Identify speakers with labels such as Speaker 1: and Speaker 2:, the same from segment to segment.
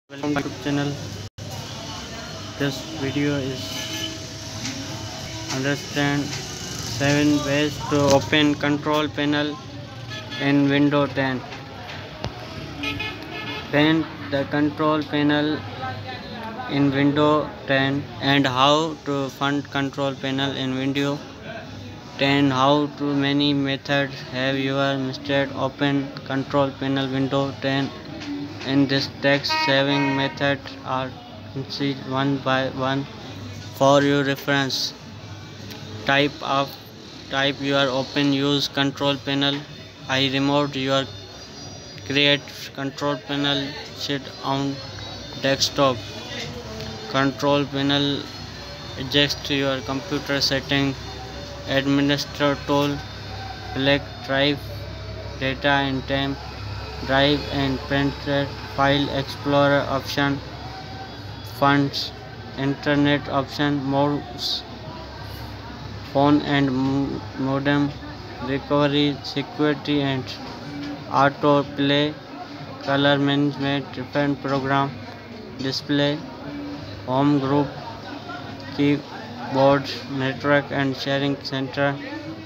Speaker 1: Welcome to channel. This video is understand 7 ways to open control panel in Windows 10. Paint the control panel in Windows 10 and how to find control panel in Windows 10. How to many methods have your mistake open control panel Windows 10. In this text saving method are listed one by one for your reference. Type your open use control panel. I removed your create control panel sit on desktop. Control panel adjust your computer setting. Administrator tool. Select drive data and temp drive and printer file explorer option, funds, internet option, mouse, phone and modem, recovery, security and auto play, color management, different program, display, home group, keyboard, network and sharing center,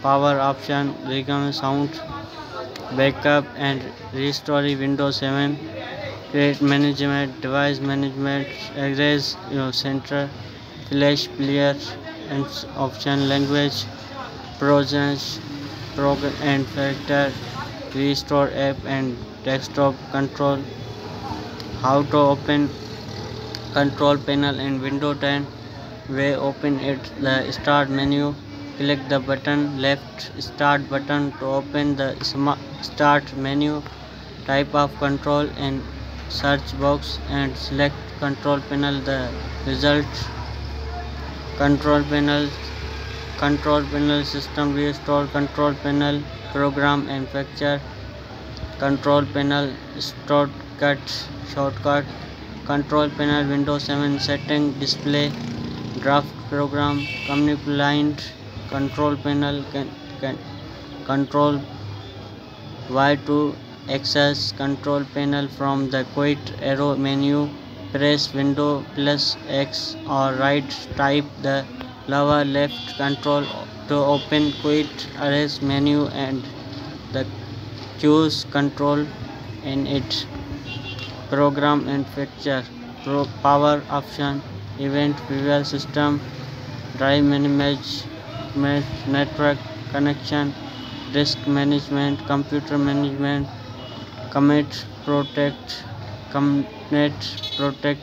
Speaker 1: power option, regional sound, backup and restore Windows 7, create management, device management, erase your center, flash player and option, language, process, program and filter, restore app and desktop control. How to open control panel in Windows 10. We open it the start menu. Click the button left start button to open the start menu. Type of control in search box and select control panel. The result control panel system restore control panel program and picture control panel shortcut control panel Windows 7 setting display draft program component control panel control Y to access control panel from the quick arrow menu. Press Windows plus X or right. Type the lower left control to open quick arrows menu and the choose control in it. Program and picture power option, event viewer system, drive management, network connection, disk management, computer management, commit protect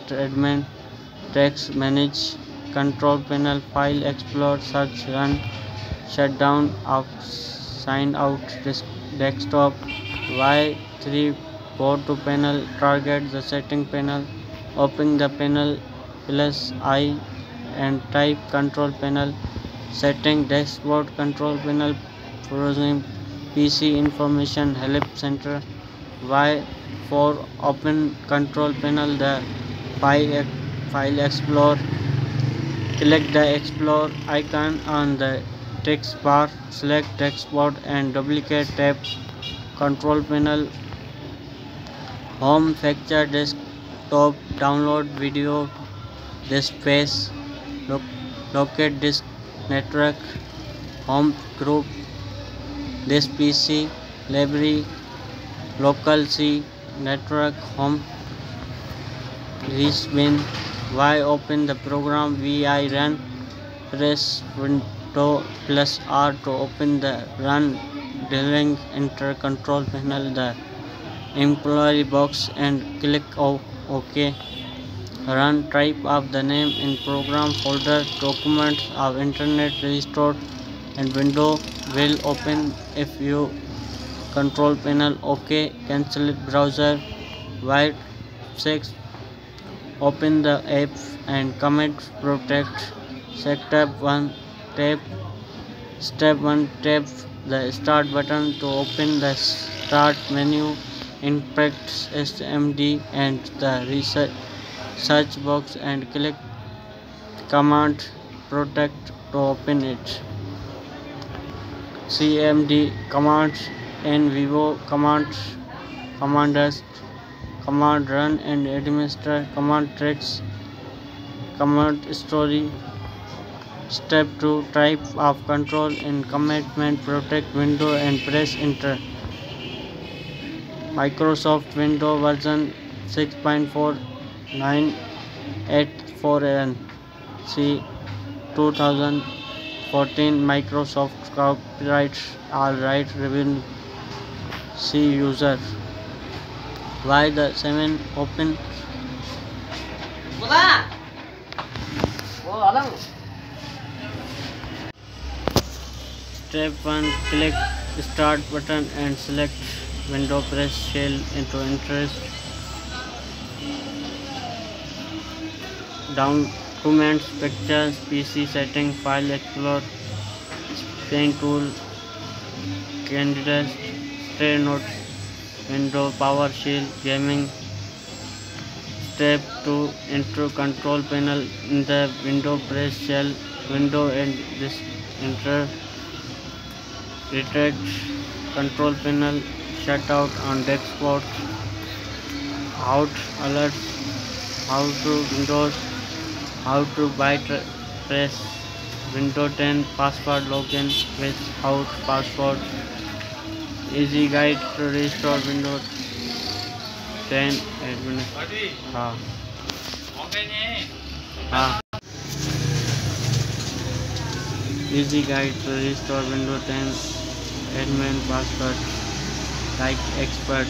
Speaker 1: admin, text manage, control panel, file explore, search run, shutdown of sign out desktop. Y3 go to panel, target the setting panel, open the panel plus I and type control panel setting dashboard control panel browsing PC information help center. Y4 open control panel the file explore. Click the explore icon on the text bar, select dashboard and duplicate tab. Control panel home factor desktop download video disk space locate disk network home group this PC library local C network home respin. Y open the program VI run. Press Windows plus R to open the run dealing enter control panel the employee box and click OK. Run type of the name in program folder documents of internet restored and window will open if you control panel OK. Cancel it browser. Y6 open the app and commit protect. Step 1 tap the start button to open the start menu. Inspect SMD and the search box and click command protect to open it. CMD commands in vivo commands command run and administer command tracks, command story. Step 2 type of control in command protect window and press enter. Microsoft Windows version 6.4984N C 2014 Microsoft copyright all right review C user. Why the 7 open? Step 1 click start button and select window, press shell into interest. Documents, pictures, PC setting, file explorer, paint tool, candidates, stray notes, window, PowerShell, gaming. Step 2 enter control panel in the window, press shell window and this enter. Reset control panel, shut out on desktop. Out alerts, how to Windows, how to bypass Windows 10 password login without password. Easy guide to restore Windows 10 admin. Easy guide to restore Windows 10 admin password. Like expert.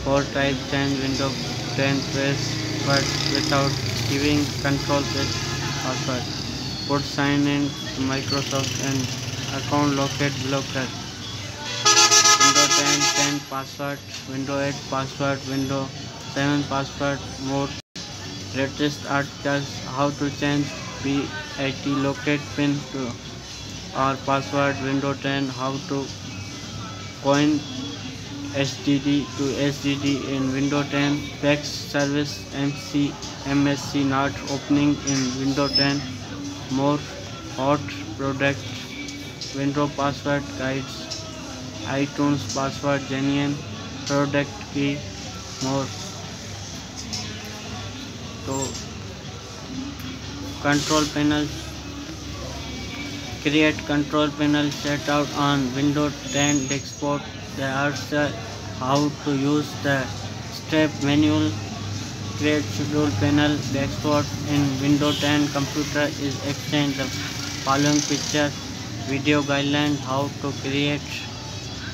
Speaker 1: 4 type change Windows 10 password without giving control password. Put sign in to Microsoft and account locate blocker. Windows 10 password, Windows 8 password, Windows 7 password. More latest articles, how to change PIT locate pin to or password Windows 10, how to coin HDD to SSD in Windows 10, fax service MSC not opening in Windows 10, more hot product window password guides, iTunes password genuine product key, more. So control panel, create control panel set out on Windows 10 desktop. There are how to use the step menu. Create schedule panel desktop in Windows 10 computer is exchange the following picture. Video guideline how to create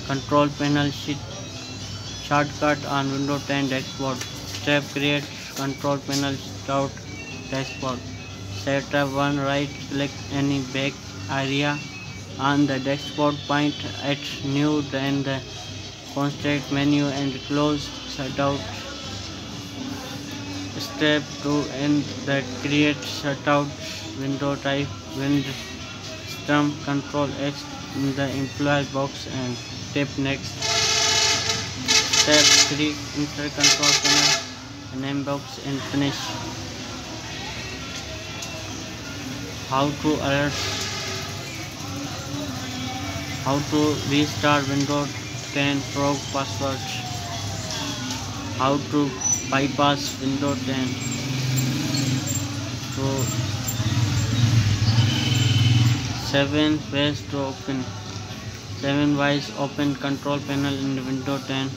Speaker 1: control panel shortcut on Windows 10 desktop. Step create control panel start desktop. Setup 1 right click any back area on the desktop, point at new, then the context menu and close shutout. Step 2 in the create shutout window, type Windstorm Control X in the employee box and tap next. Step 3 enter control panel name box and finish. How to alert, how to restart Windows 10 Pro password, how to bypass Windows 10. So 7 ways to open, 7 ways open control panel in Windows 10.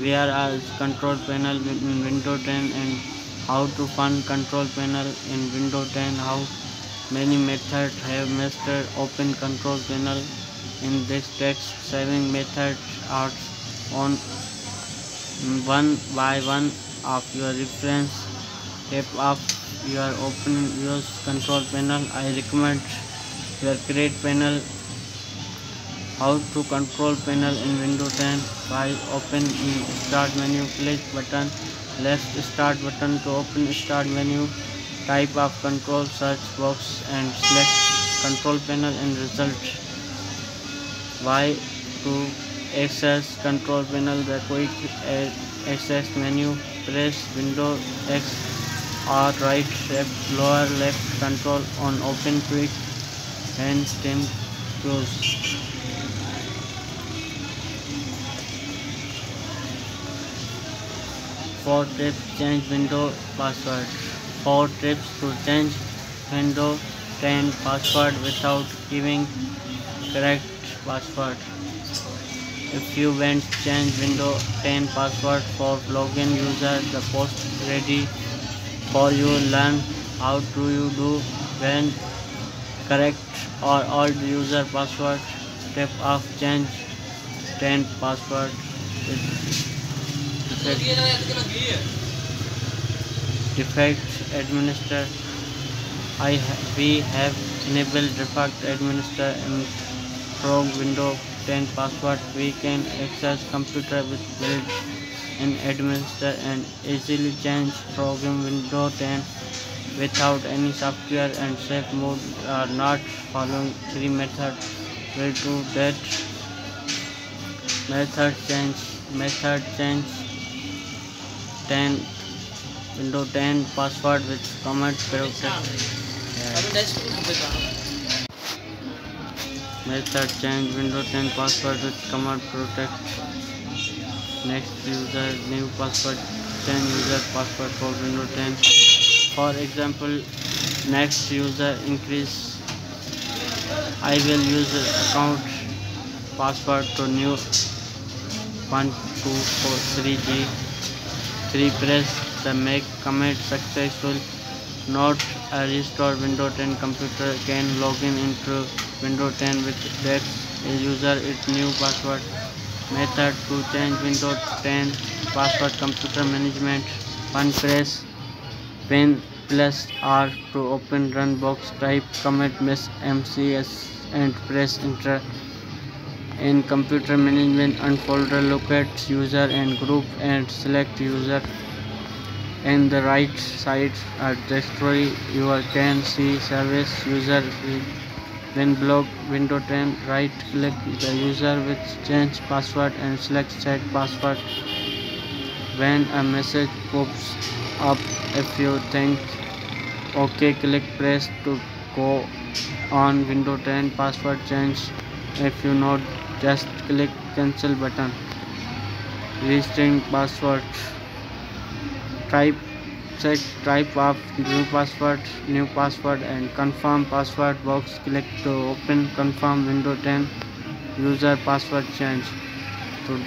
Speaker 1: Where are control panel in Windows 10 and how to find control panel in Windows 10. How many methods have mastered open control panel in this text. 7 methods are on one by one of your reference. Tap of your open use control panel. I recommend your create panel. How to control panel in Windows 10. While open in start menu, click button left start button to open start menu. Type of control search box and select control panel and result. Y to access control panel, the quick access menu, press Windows X or right left lower left control on open quick and then close. 4 tips change window password. 4 tips to change window 10 password without giving correct password. If you want change window 10 password for login user, the post ready for you. Learn how do you do when correct or old user password. Step of change 10 password with defect administer. We have enabled defect administer in Chrome window 10 password. We can access computer with build and administer and easily change program window 10 without any software and safe mode are not following 3 methods. Will do that. Method change 10 window 10 password with command protect. Method change window 10 password with command protect. Next user new password change user password for window 10. For example, next user increase. I will use account password to new 1243G. 3 press the make command successful. Note a restore window 10 computer can login into window 10 with that a user its new password. Method to change window 10 password computer management. 1 press pen plus R to open run box, type command miss MCS and press enter. In computer management unfolder, locate user and group and select user. In the right side at directory you can see service user. When block window 10, right click the user with change password and select set password. When a message pops up, if you think OK, click press to go on window 10 password change. If you not, just click cancel button. Restring password. Check type of new password and confirm password box. Click to open confirm window 10 user password change. To